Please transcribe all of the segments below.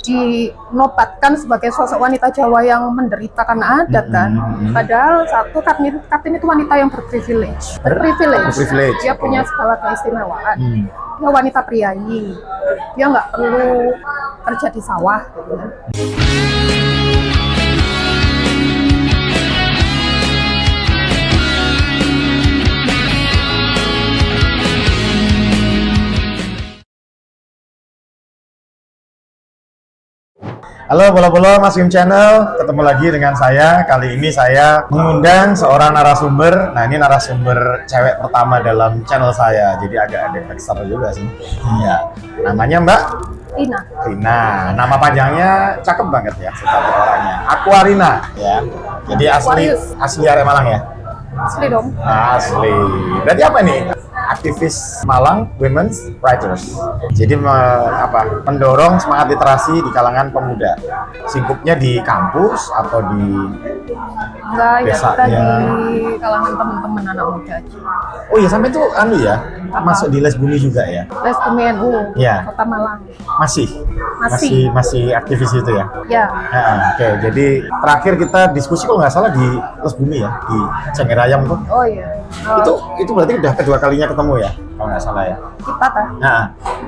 dinobatkan sebagai sosok wanita Jawa yang menderita karena adat kan. Padahal satu, Kartini itu wanita yang berprivilege. Dia punya segala keistimewaan. Dia wanita priayi. Dia nggak perlu kerja di sawah. Gitu. Halo Bola-Bola Mas Wim Channel, ketemu lagi dengan saya. Kali ini saya mengundang seorang narasumber. Nah, ini narasumber cewek pertama dalam channel saya, jadi agak ada besar juga sih. Ya, namanya Mbak Rina. Nama panjangnya cakep banget ya, seperti orangnya. Aquarina ya. Jadi asli area Malang ya? Asli dong. Asli. Berarti apa nih? Aktivis Malang Women's Writers. Jadi mendorong semangat literasi di kalangan pemuda. Sibuknya di kampus atau di desanya? Ya, di kalangan teman-teman anak muda aja. Oh iya, sampai tuh masuk di Les Bumi juga ya? Les Bumi NU, ya. Kota Malang. Masih aktivis itu ya? Ya. Oke, jadi terakhir kita diskusi kalau nggak salah di Les Bumi ya, di Cengerayam tuh. Oh iya. Itu berarti udah kedua kalinya ketemu ya, kalau nggak salah ya? Kita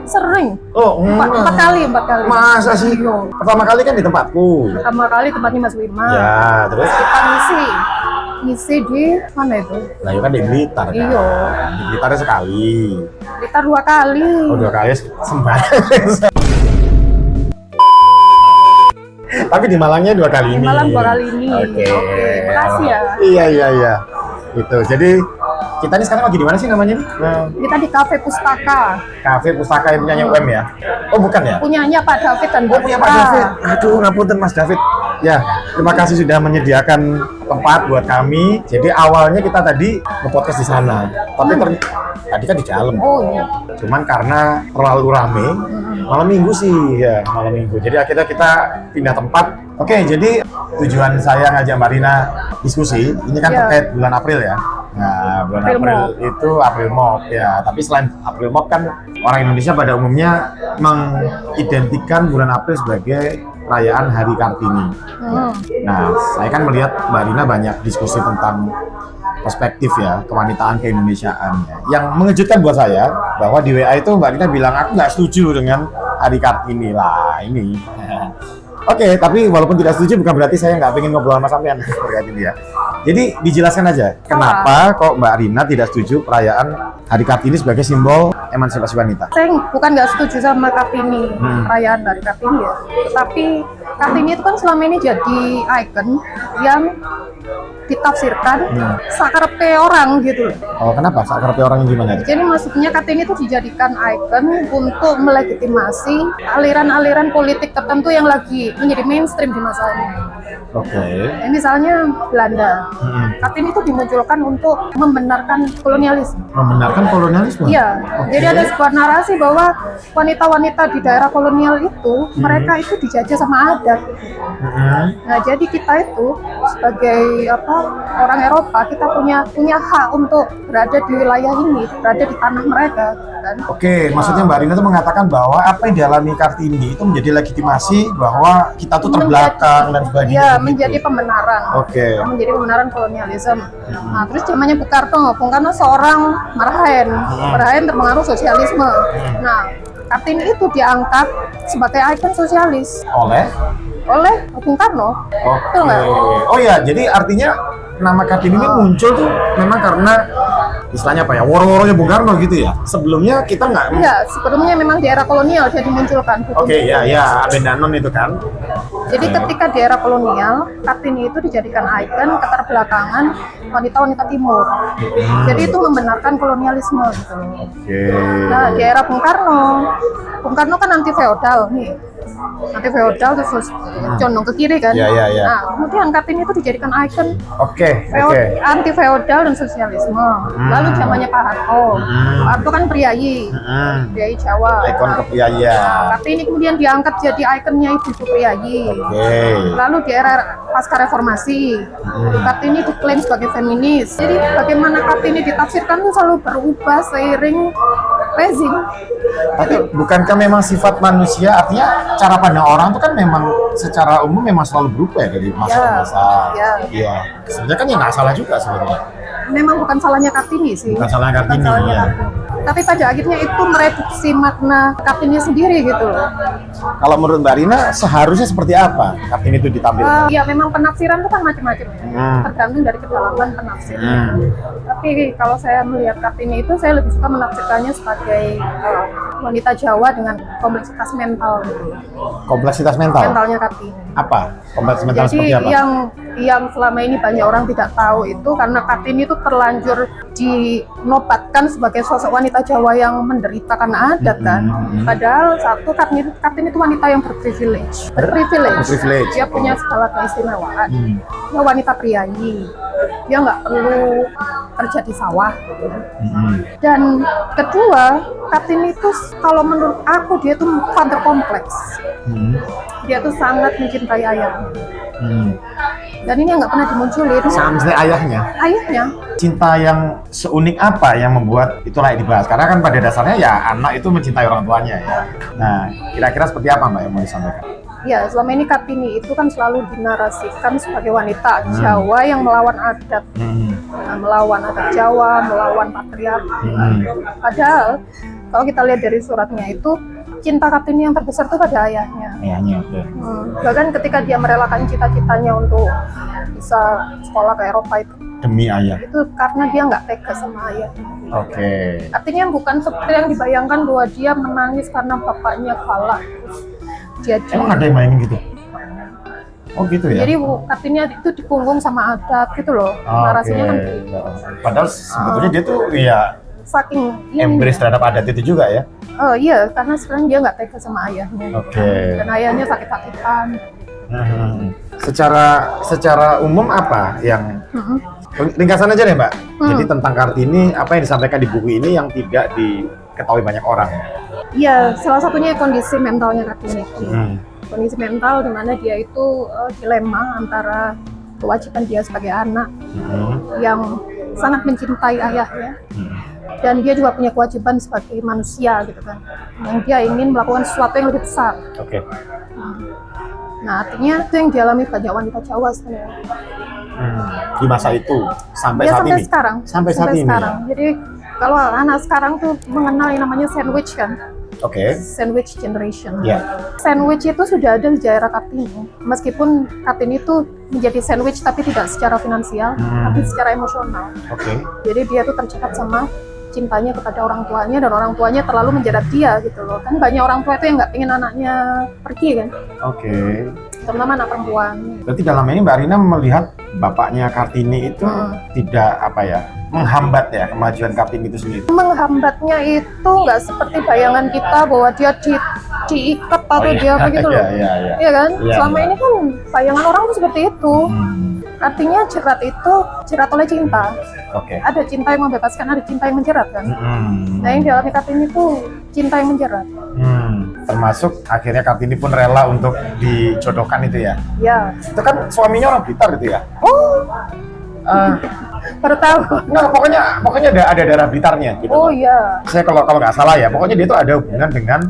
sering. Oh, empat kali. Masa sih? Pertama kali kan di tempatku. Pertama kali tempatnya Mas Wima. Ya, terus kita ngisi di mana itu? Nah, itu kan di Blitar kan? Iya. Di Blitar sekali. Blitar 2 kali. Oh, 2 kali sembarang. Tapi di Malangnya 2 kali ini. Di Malang 2 kali ini. Oke. Makasih ya. Iya. Itu. Jadi kita ini sekarang lagi di mana sih namanya? Kita di Cafe Pustaka. Cafe Pustaka yang punyanya UM ya? Oh, bukan ya? Punyanya Pak David dan punya Pak David. Aduh, ngapunten Mas David. Ya, terima kasih sudah menyediakan tempat buat kami. Jadi awalnya kita tadi nge-podcast di sana. Tapi tadi kan di dalam. Oh iya. Cuman karena terlalu rame, malam minggu sih ya, malam minggu. Jadi akhirnya kita pindah tempat. Oke, jadi tujuan saya ngajak Mbak Rina diskusi, ini kan terkait bulan April ya. Nah, bulan April itu April Mop ya. Tapi selain April Mop kan orang Indonesia pada umumnya mengidentikan bulan April sebagai perayaan Hari Kartini. Nah, saya kan melihat Mbak Rina banyak diskusi tentang perspektif ya, kewanitaan keindonesiaan ya. Yang mengejutkan buat saya bahwa di WA itu Mbak Rina bilang aku nggak setuju dengan Hari Kartini lah ini. Oke, tapi walaupun tidak setuju bukan berarti saya nggak pengen ngobrol sama sampean terkait ini ya. Jadi dijelaskan aja kenapa kok Mbak Rina tidak setuju perayaan Hari Kartini sebagai simbol emansipasi wanita. Saya bukan nggak setuju sama Kartini, perayaan Hari Kartini ya. Tapi Kartini itu kan selama ini jadi ikon yang ditafsirkan sakarepe orang gitu. Oh, kenapa? Sakarepe orang yang gimana? Jadi maksudnya Kartini itu dijadikan ikon untuk melegitimasi aliran-aliran politik tertentu yang lagi menjadi mainstream di masa ini. Oke. Misalnya Belanda. Kartini itu dimunculkan untuk membenarkan kolonialisme. Membenarkan kolonialisme? Iya. Jadi ada sebuah narasi bahwa wanita-wanita di daerah kolonial itu mereka itu dijajah sama adat. Nah, jadi kita itu sebagai orang Eropa, kita punya hak untuk berada di wilayah ini, berada di tanah mereka. Kan? Oke, maksudnya Mbak Rina itu mengatakan bahwa apa yang dialami Kartini itu menjadi legitimasi bahwa kita tuh terbelakang dan sebagainya. Iya, menjadi pembenaran. Oke. Menjadi pembenaran kolonialisme. Nah, terus zamannya Bung Karno seorang marahen terpengaruh sosialisme. Nah, Kartini itu diangkat sebagai ikon sosialis. Oleh Bung Karno. Oke. Oh ya, jadi artinya nama Kartini ini muncul tuh memang karena istilahnya apa ya, woro-woronya Bung Karno gitu ya. Sebelumnya kita sebelumnya memang di era kolonial dia dimunculkan. Oke, ya Abendanon itu kan. Jadi ketika di era kolonial, Kartini itu dijadikan ikon keterbelakangan wanita-wanita timur. Jadi itu membenarkan kolonialisme gitu. Nah, di era Bung Karno kan anti feodal nih. Anti feodal terus condong ke kiri kan. Nah, kemudian Kartini itu dijadikan ikon anti feodal dan sosialisme. Lalu zamannya Pak Harto. Pak Harto kan priayi Jawa. Ikon kepriayian. Nah, Kartini kemudian diangkat jadi ikonnya ibu-ibu priayi. Lalu di era pasca reformasi, Kartini diklaim sebagai feminis. Jadi bagaimana Kartini ditafsirkan itu selalu berubah seiring rezim. Tapi bukankah memang sifat manusia, artinya cara pandang orang itu kan memang secara umum memang selalu berubah ya dari masa ke masa. Iya. Sebenarnya kan ya nggak salah juga sebenarnya. Memang bukan salahnya Kartini sih. Bukan salah Kartini. Bukan salahnya Ya. Kartini. Tapi pada akhirnya itu mereduksi makna Kartini sendiri gitu loh. Kalau menurut Mbak Rina seharusnya seperti apa Kartini itu ditampilkan? Ya memang penafsiran itu kan macam-macam ya. Tergantung dari kedalaman penafsiran. Tapi kalau saya melihat Kartini itu, saya lebih suka menafsirkannya sebagai wanita Jawa dengan kompleksitas mental gitu. Kompleksitas mental? Mentalnya Kartini. Apa? Kompleksitas mental Jadi seperti apa? yang selama ini banyak orang tidak tahu itu karena Kartini itu terlanjur dinobatkan sebagai sosok wanita Jawa yang menderita karena adat kan. Padahal satu, Kartini itu wanita yang berprivilege. Berprivilege. Dia punya segala keistimewaan. Dia wanita priayi. Dia nggak perlu kerja di sawah. Dan kedua, Kartini itu kalau menurut aku dia itu father kompleks. Dia tuh sangat mencintai ayahnya. Dan ini nggak pernah dimunculin. Sangat mencintai ayahnya. Ayahnya. Cinta yang seunik apa yang membuat itu layak dibahas? Karena kan pada dasarnya ya anak itu mencintai orang tuanya ya. Nah, kira-kira seperti apa Mbak yang mau disampaikan? Ya, selama ini Kartini itu kan selalu dinarasikan sebagai wanita Jawa yang melawan adat. Nah, melawan adat Jawa, melawan patriarki. Padahal kalau kita lihat dari suratnya itu, cinta Kartini yang terbesar itu pada ayahnya. Ayahnya, oke. Bahkan ketika dia merelakan cita-citanya untuk bisa sekolah ke Eropa itu, Demi ayah. itu karena dia nggak tega sama ayahnya. Oke. Artinya bukan seperti yang dibayangkan bahwa dia menangis karena bapaknya kalah. Jadi, Emang ada yang bayangin gitu? Oh gitu ya? jadi Kartini itu dipunggung sama adat gitu loh. Narasinya kan gitu. Padahal sebetulnya dia tuh ya Saking ini. embrace terhadap adat itu juga ya? Oh iya, karena sekarang dia nggak tega sama ayahnya. Oke. Dan ayahnya sakit-sakitan. Secara umum apa yang ringkasan aja deh Mbak. Jadi tentang Kartini apa yang disampaikan di buku ini yang tidak diketahui banyak orang? Iya, salah satunya kondisi mentalnya Kartini. Kondisi mental di mana dia itu dilema antara kewajiban dia sebagai anak yang sangat mencintai ayahnya, dan dia juga punya kewajiban sebagai manusia gitu kan, yang dia ingin melakukan sesuatu yang lebih besar. Oke. Nah, artinya itu yang dialami banyak wanita Jawa sebenarnya. Di masa itu sampai Ya, saat sampai ini. sekarang. Sampai saat ini. Sekarang. Jadi kalau anak sekarang tuh mengenal yang namanya sandwich kan. Oke. Sandwich generation. Ya. Sandwich itu sudah ada di era Kartini. Meskipun Kartini itu menjadi sandwich tapi tidak secara finansial, tapi secara emosional. Oke. Jadi dia tuh tercekat sama cintanya kepada orang tuanya, dan orang tuanya terlalu menjadat dia gitu loh. Kan banyak orang tua itu yang nggak pengen anaknya pergi kan. Oke. Terutama anak perempuan. Berarti dalam ini Mbak Rina melihat bapaknya Kartini itu tidak apa ya, menghambat ya kemajuan Kartini itu sendiri. Menghambatnya itu nggak seperti bayangan kita bahwa dia diikat atau dia apa gitu loh. Iya kan? Iya, Selama iya. ini kan bayangan orang tuh seperti itu. Artinya jerat itu jerat oleh cinta. Oke. Ada cinta yang membebaskan, ada cinta yang menjerat kan. Nah, yang dialami Kartini itu cinta yang menjerat. Termasuk akhirnya Kartini pun rela untuk dijodohkan itu ya. Ya. Itu kan suaminya orang Blitar gitu ya. Oh, baru tahu. Enggak, pokoknya ada darah Blitarnya gitu. Oh iya. Saya kalau nggak salah ya, pokoknya dia tuh ada hubungan dengan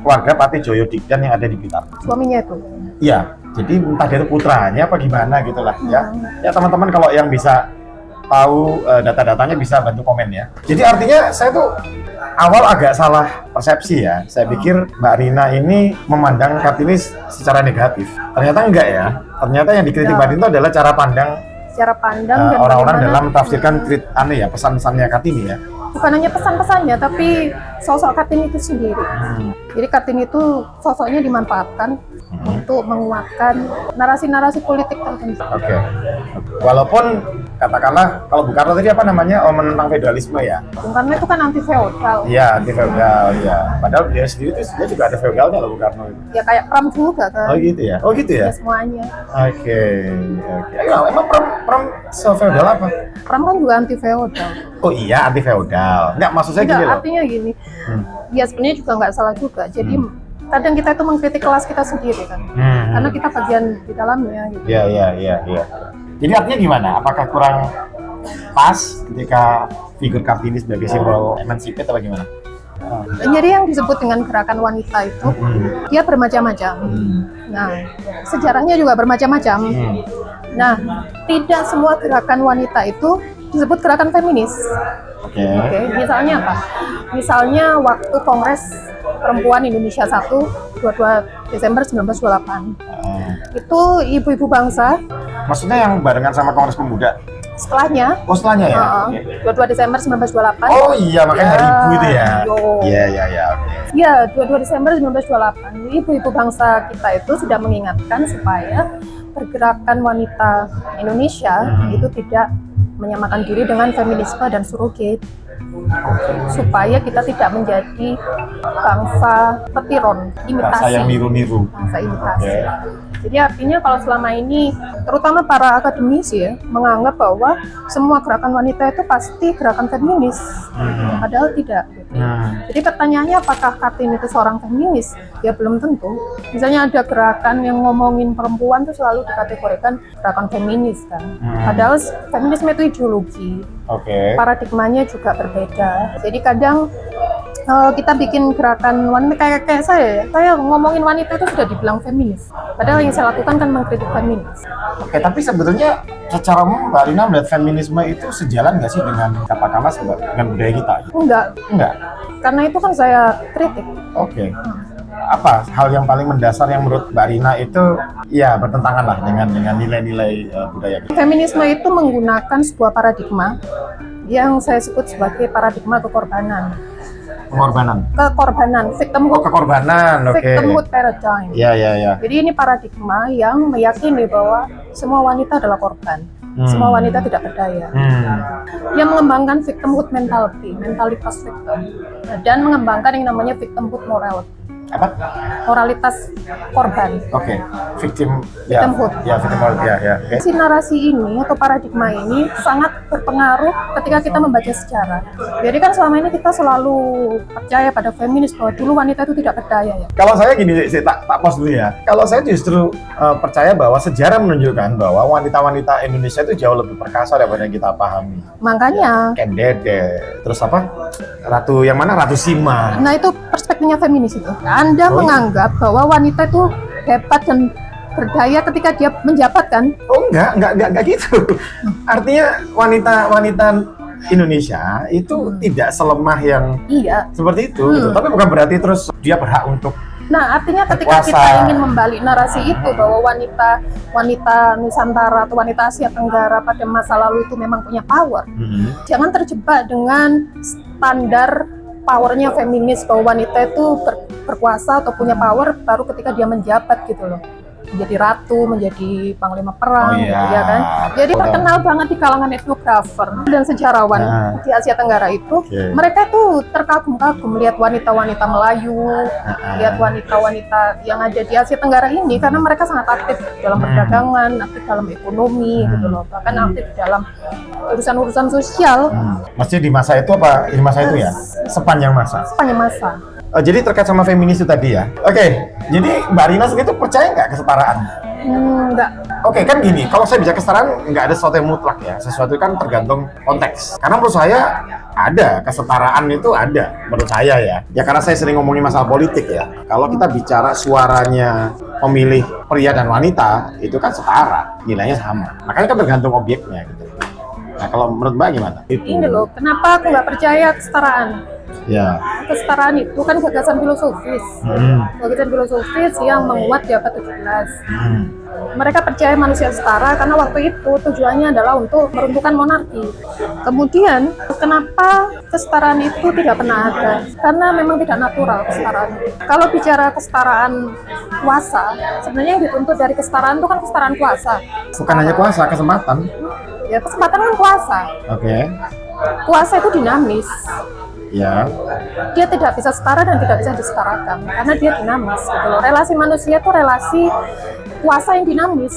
keluarga Patih Joyo Dikdan yang ada di Blitar. Suaminya itu. Iya, jadi entah dia itu putranya apa gimana gitulah ya. Ya teman-teman kalau yang bisa tahu data-datanya bisa bantu komen ya. Jadi artinya saya tuh awal agak salah persepsi ya. Saya pikir Mbak Rina ini memandang Kartini secara negatif. Ternyata enggak ya. Ternyata yang dikritik Mbak Rina itu adalah cara pandang dan orang-orang bagaimana dalam tafsirkan pesan-pesannya Kartini ya. bukan hanya pesan-pesannya, tapi sosok Kartini itu sendiri. Jadi Kartini itu sosoknya dimanfaatkan untuk menguatkan narasi-narasi politik tertentu. Oke. Walaupun katakanlah kalau Bung Karno tadi apa namanya, menentang feodalisme ya. Bung Karno itu kan anti feodal. Iya, anti feodal ya. Padahal dia sendiri itu sebenarnya juga ada feodalnya loh Bung Karno itu. Ya kayak Pram juga kan. Oh gitu ya. Oh gitu ya. Ya semuanya. Oke. Ayo, emang Pram se-feodal apa? Pram kan juga anti feodal. Oh iya, anti feodal. Enggak, maksud saya gini loh. Artinya gini. Ya sebenarnya juga nggak salah juga. Jadi kadang kita itu mengkritik kelas kita sendiri kan. Karena kita bagian di dalamnya gitu. Iya. Jadi artinya gimana? Apakah kurang pas ketika figur Kartini sebagai simbol emansipasi atau bagaimana? Jadi yang disebut dengan gerakan wanita itu dia bermacam-macam. Nah, sejarahnya juga bermacam-macam. Nah, tidak semua gerakan wanita itu disebut gerakan feminis. Oke, misalnya apa? Misalnya waktu Kongres Perempuan Indonesia 1, 22 Desember 1928. Itu ibu-ibu bangsa. Maksudnya yang barengan sama Kongres Pemuda? Setelahnya. Oh, setelahnya ya? 22 Desember 1928. Oh iya, makanya hari ibu itu ya? Iya, oke. Iya, 22 Desember 1928. Ibu-ibu bangsa kita itu sudah mengingatkan supaya pergerakan wanita Indonesia itu tidak menyamakan diri dengan feminisme dan surrogate, supaya kita tidak menjadi bangsa petiron, imitasi. Bangsa yang niru-niru. Bangsa imitasi. Jadi artinya kalau selama ini, terutama para akademisi ya, menganggap bahwa semua gerakan wanita itu pasti gerakan feminis, padahal tidak. Jadi pertanyaannya apakah Kartini itu seorang feminis? Ya belum tentu. Misalnya ada gerakan yang ngomongin perempuan itu selalu dikategorikan gerakan feminis kan. Padahal feminisme itu ideologi. Paradigmanya juga berbeda. Jadi kadang kita bikin gerakan wanita kayak saya ngomongin wanita itu sudah dibilang feminis. Padahal yang saya lakukan kan mengkritik feminis. Tapi sebetulnya secara umum Mbak Rina melihat feminisme itu sejalan nggak sih dengan katakanlah dengan budaya kita? Enggak. Karena itu kan saya kritik. Apa hal yang paling mendasar yang menurut Mbak Rina itu ya bertentangan lah dengan nilai-nilai budaya kita? Feminisme itu menggunakan sebuah paradigma yang saya sebut sebagai paradigma kekorbanan, victimhood paradigm. Jadi ini paradigma yang meyakini bahwa semua wanita adalah korban, semua wanita tidak berdaya. Yang mengembangkan victimhood mentality, mentalitas victim, dan mengembangkan yang namanya victimhood morality. Moralitas korban. Victimhood. Si narasi ini atau paradigma ini sangat berpengaruh ketika kita membaca sejarah. Jadi kan selama ini kita selalu percaya pada feminis bahwa dulu wanita itu tidak berdaya ya. Kalau saya gini, saya tak pause dulu ya. Kalau saya justru percaya bahwa sejarah menunjukkan bahwa wanita-wanita Indonesia itu jauh lebih perkasa daripada yang kita pahami. Makanya. Kayak Dede, terus Ratu yang mana? Ratu Sima. Nah itu perspektifnya feminis itu. Anda menganggap bahwa wanita itu hebat dan berdaya ketika dia menjabat kan? Enggak gitu. Artinya wanita Indonesia itu tidak selemah yang seperti itu gitu. Tapi bukan berarti terus dia berhak untuk. Nah, artinya ketika kita ingin membalik narasi itu bahwa wanita Nusantara atau wanita Asia Tenggara pada masa lalu itu memang punya power. Jangan terjebak dengan standar powernya feminis bahwa wanita itu berkuasa atau punya power baru ketika dia menjabat gitu loh, menjadi ratu, menjadi panglima perang, ya kan? Jadi terkenal banget di kalangan etnografer dan sejarawan di Asia Tenggara itu, mereka itu terkagum-kagum melihat wanita-wanita Melayu, lihat wanita-wanita yang ada di Asia Tenggara ini karena mereka sangat aktif dalam perdagangan, aktif dalam ekonomi gitu loh, bahkan aktif dalam urusan-urusan sosial. Maksudnya di masa itu apa? Di masa itu ya? Sepanjang masa. Jadi terkait sama feminis itu tadi ya. Jadi Mbak Rina sendiri tuh percaya nggak kesetaraan? Enggak. Kan gini, kalau saya bicara kesetaraan nggak ada sesuatu yang mutlak ya. Sesuatu kan tergantung konteks. Karena menurut saya ada kesetaraan itu ada menurut saya ya. Ya karena saya sering ngomongin masalah politik ya. Kalau kita bicara suaranya pemilih pria dan wanita itu kan setara, nilainya sama. Makanya kan tergantung objeknya gitu. Nah kalau menurut Mbak gimana? Ini loh, kenapa aku nggak percaya kesetaraan? Kesetaraan itu kan gagasan filosofis, yang menguat di abad 17. Mereka percaya manusia setara karena waktu itu tujuannya adalah untuk meruntuhkan monarki. Kemudian kenapa kesetaraan itu tidak pernah ada? Karena memang tidak natural kesetaraan. Kalau bicara kesetaraan kuasa, sebenarnya yang dituntut dari kesetaraan itu kan kesetaraan kuasa. Bukan hanya kuasa, kesempatan. Ya kesempatan kan kuasa. Kuasa itu dinamis. Dia tidak bisa setara dan tidak bisa disetarakan karena dia dinamis gitu loh. Relasi manusia itu relasi kuasa yang dinamis.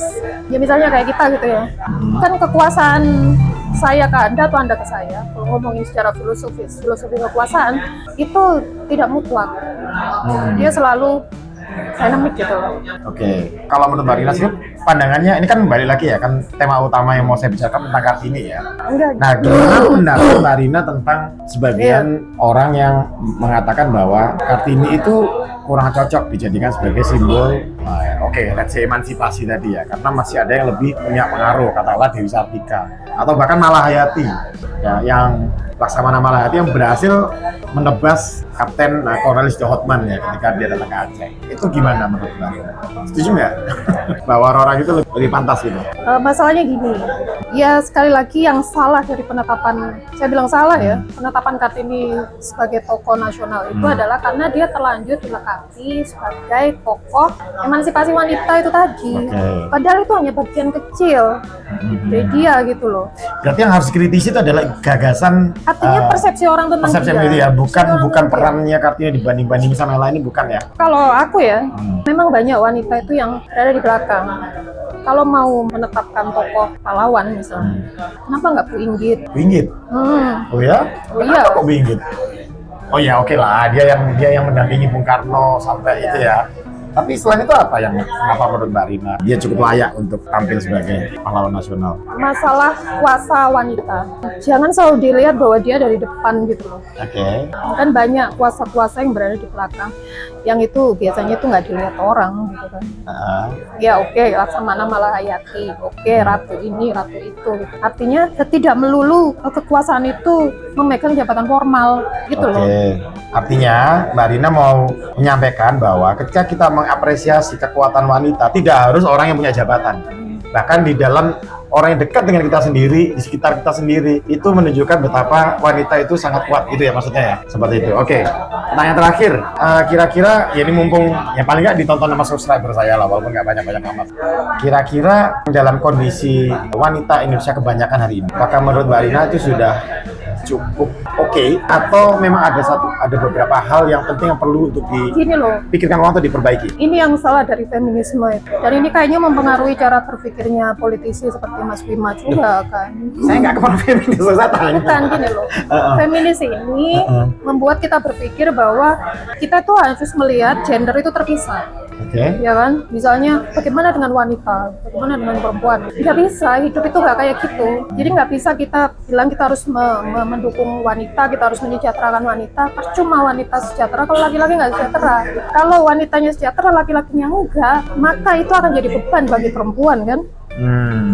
Ya misalnya kayak kita gitu ya. Kan kekuasaan saya ke Anda atau Anda ke saya, kalau ngomongin secara filosofi kekuasaan itu tidak mutlak. Dia selalu dynamic gitu loh. Oke, kalau menurut Mbak Rina sih pandangannya ini kan balik lagi ya kan tema utama yang mau saya bicarakan tentang Kartini ya. Enggak. Nah, gimana pendapat Mbak Rina tentang sebagian orang yang mengatakan bahwa Kartini itu kurang cocok dijadikan sebagai simbol, let's say emansipasi tadi ya, karena masih ada yang lebih punya pengaruh, katakanlah Dewi Sartika atau bahkan Malahayati ya, yang Laksamana Malahayati yang berhasil menebas Kapten Cornelis de Houtman ya ketika dia datang ke Aceh. Itu gimana menurut Mbak Rina? Setuju nggak bahwa orang itu lebih pantas gitu? Masalahnya gini, ya sekali lagi yang salah dari penetapan, saya bilang salah ya, penetapan Kartini sebagai tokoh nasional itu adalah karena dia terlanjur dilekati sebagai tokoh emansipasi wanita itu tadi. Padahal itu hanya bagian kecil dari dia gitu loh. Berarti yang harus kritisi itu adalah gagasan, artinya persepsi orang tentang persepsi dia. itu ya, bukan perannya Kartini dibanding sama yang lain, ini bukan ya? Kalau aku ya, memang banyak wanita itu yang berada di belakang. Kalau mau menetapkan tokoh pahlawan misalnya, kenapa nggak Bu Inggit? Bu Inggit? Oh ya? Oh iya. Kenapa kok Bu Inggit? Oh ya, oke lah, dia yang mendampingi Bung Karno sampai itu ya. Tapi selain itu apa yang kenapa menurut Mbak Rina dia cukup layak untuk tampil sebagai pahlawan nasional? Masalah kuasa wanita, jangan selalu dilihat bahwa dia dari depan gitu loh. Oke. Kan banyak kuasa-kuasa yang berada di belakang, yang itu biasanya itu nggak dilihat orang gitu kan. Ya oke, Laksamana Malahayati, oke, ratu ini, ratu itu gitu. Artinya tidak melulu kekuasaan itu memegang jabatan formal gitu loh. Artinya Mbak Rina mau menyampaikan bahwa ketika kita mengapresiasi kekuatan wanita, tidak harus orang yang punya jabatan. Bahkan di dalam orang yang dekat dengan kita sendiri, di sekitar kita sendiri, itu menunjukkan betapa wanita itu sangat kuat, itu ya maksudnya ya, seperti itu. Oke, pertanyaan terakhir, kira-kira ya ini mumpung ya paling nggak ditonton sama subscriber saya lah, walaupun nggak banyak-banyak amat. Kira-kira dalam kondisi wanita Indonesia kebanyakan hari ini, apakah menurut Mbak Rina itu sudah cukup oke, atau memang ada beberapa hal yang penting yang perlu untuk dipikirkan orang atau diperbaiki? Ini yang salah dari feminisme itu. Dan ini kayaknya mempengaruhi cara berpikirnya politisi seperti Mas Bima juga kan. Saya nggak kepala feminis, saya tanya. Bukan gini loh. Feminis ini membuat kita berpikir bahwa kita tuh harus melihat gender itu terpisah. Ya kan, misalnya bagaimana dengan wanita, bagaimana dengan perempuan? Nggak bisa, hidup itu nggak kayak gitu. Jadi nggak bisa kita bilang kita harus mendukung wanita, kita harus menyejahterakan wanita. Percuma wanita sejahtera kalau laki-laki nggak sejahtera. Kalau wanitanya sejahtera, laki-lakinya enggak, maka itu akan jadi beban bagi perempuan kan?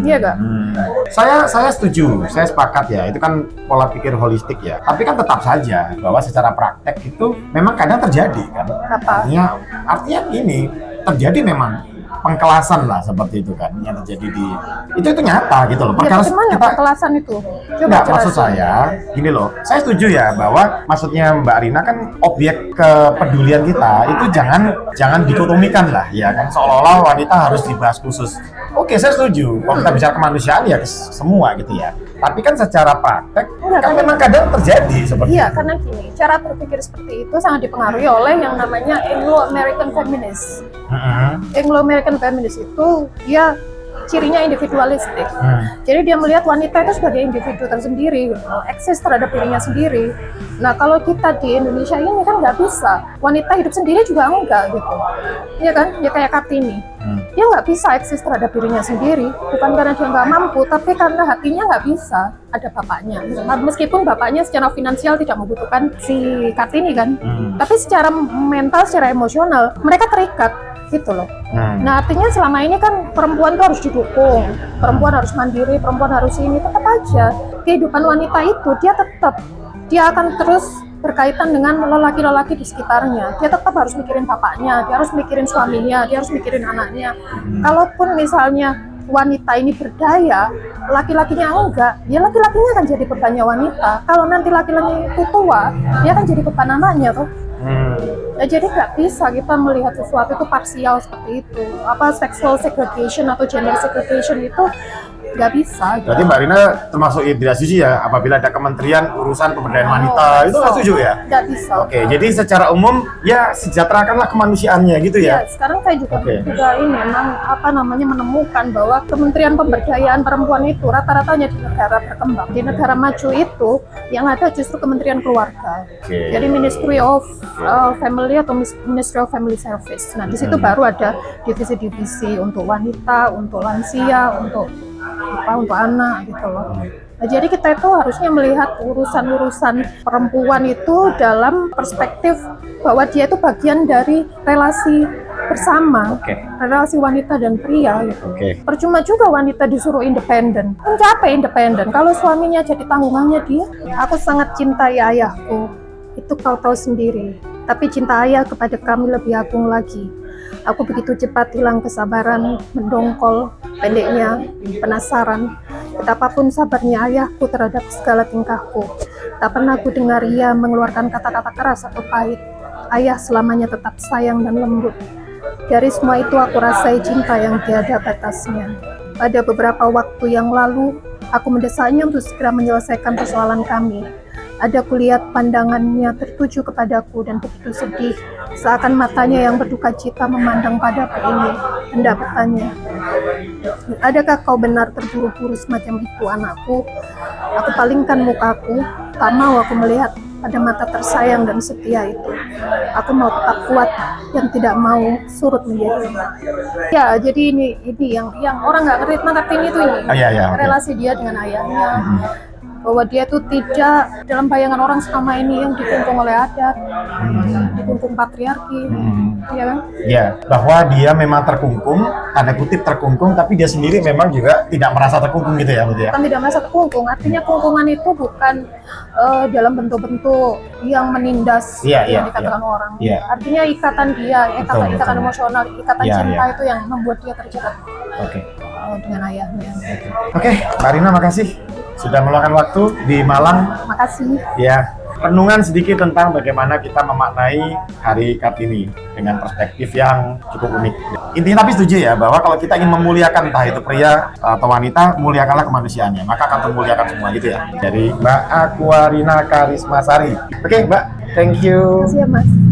Iya gak? Saya setuju, saya sepakat ya. Itu kan pola pikir holistik ya. Tapi kan tetap saja bahwa secara praktek itu memang kadang terjadi kan. Apa? Artinya gini, terjadi memang pengkelasan lah seperti itu kan yang terjadi di itu nyata gitu loh. Ya, bagaimana pengkelasan itu? Coba maksud saya gini loh, saya setuju ya bahwa maksudnya Mbak Rina kan objek kepedulian kita itu jangan dikotomikan lah ya kan, seolah-olah wanita harus dibahas khusus. Oke, saya setuju. Kalau kita bicara kemanusiaan ya semua gitu ya. Tapi kan secara praktek kan memang kadang terjadi seperti itu. Iya, karena gini, cara berpikir seperti itu sangat dipengaruhi oleh yang namanya Anglo-American feminist. Anglo-American feminist itu dia cirinya individualistik. Jadi dia melihat wanita itu sebagai individu tersendiri, eksis terhadap dirinya sendiri. Nah kalau kita di Indonesia ini kan nggak bisa, wanita hidup sendiri juga enggak gitu, ya kan? Ya kayak Kartini, dia nggak bisa eksis terhadap dirinya sendiri, bukan karena dia nggak mampu, tapi karena hatinya nggak bisa. Ada bapaknya, meskipun bapaknya secara finansial tidak membutuhkan si Kartini kan, tapi secara mental, secara emosional mereka terikat. Gitu loh. Nah artinya selama ini kan perempuan tuh harus didukung, perempuan harus mandiri, perempuan harus ini, tetap aja kehidupan wanita itu dia akan terus berkaitan dengan lelaki-lelaki di sekitarnya. Dia tetap harus mikirin bapaknya, dia harus mikirin suaminya, dia harus mikirin anaknya. Kalaupun misalnya wanita ini berdaya, laki-lakinya enggak, ya laki-lakinya akan jadi bebannya wanita. Kalau nanti laki-lakinya itu tua, dia akan jadi beban anaknya tuh. Nah, jadi nggak bisa kita melihat sesuatu itu parsial seperti itu. Apa sexual segregation atau gender segregation itu nggak bisa. Berarti Mbak Rina termasuk tidak setuju ya apabila ada kementerian urusan pemberdayaan wanita, itu nggak setuju ya? Nggak bisa. Oke, jadi secara umum ya sejahterakanlah kemanusiaannya gitu Ya, ya? sekarang saya juga Oke. ini memang menemukan bahwa Kementerian Pemberdayaan Perempuan itu rata-ratanya di negara berkembang. Di negara maju itu yang ada justru Kementerian Keluarga. Oke. Jadi Ministry of Family atau Ministry of Family Service. Nah, di situ baru ada divisi-divisi untuk wanita, untuk lansia, untuk anak gitu loh. Nah, jadi kita itu harusnya melihat urusan-urusan perempuan itu dalam perspektif bahwa dia itu bagian dari relasi bersama, relasi wanita dan pria gitu. Percuma juga wanita disuruh independen. Kan capek independen kalau suaminya jadi tanggungannya dia. Aku sangat cintai ayahku, itu kau tahu sendiri. Tapi cinta ayah kepada kami lebih agung lagi. Aku begitu cepat hilang kesabaran, mendongkol, pendeknya, penasaran. Betapapun sabarnya ayahku terhadap segala tingkahku. Tak pernah ku dengar ia mengeluarkan kata-kata keras atau pahit. Ayah selamanya tetap sayang dan lembut. Dari semua itu aku rasai cinta yang tiada batasnya. Pada beberapa waktu yang lalu, aku mendesaknya untuk segera menyelesaikan persoalan kami. Ada kulihat pandangannya tertuju kepadaku dan begitu sedih, seakan matanya yang berduka cita memandang padaku ini. Hendak bertanya, adakah kau benar terburu-buru semacam itu anakku? Aku palingkan mukaku, tak mau aku melihat pada mata tersayang dan setia itu. Aku mau tetap kuat dan tidak mau surut menjadi lemah. Ya, jadi ini yang orang nggak ngerti itu ini. Relasi dia dengan ayahnya. Bahwa dia tuh tidak dalam bayangan orang selama ini yang dikungkung oleh adat, dikungkung patriarki, ya kan? Ya, bahwa dia memang terkungkung, tanda kutip terkungkung, tapi dia sendiri memang juga tidak merasa terkungkung gitu ya, betul ya? Kan tidak merasa terkungkung, artinya kungkungan itu bukan dalam bentuk-bentuk yang menindas yang dikatakan orang. Artinya ikatan dia, ikatan emosional, ikatan cinta itu yang membuat dia terjerat dengan ayahnya. Oke, Mbak Rina, makasih sudah meluangkan waktu di Malang. Makasih. Ya, renungan sedikit tentang bagaimana kita memaknai Hari Kartini dengan perspektif yang cukup unik. Intinya tapi setuju ya bahwa kalau kita ingin memuliakan entah itu pria atau wanita, muliakanlah kemanusiaannya, maka akan termuliakan semua gitu ya. Dari Mbak Aquarina Karismasari. Oke, Mbak, thank you. Terima kasih ya, Mas.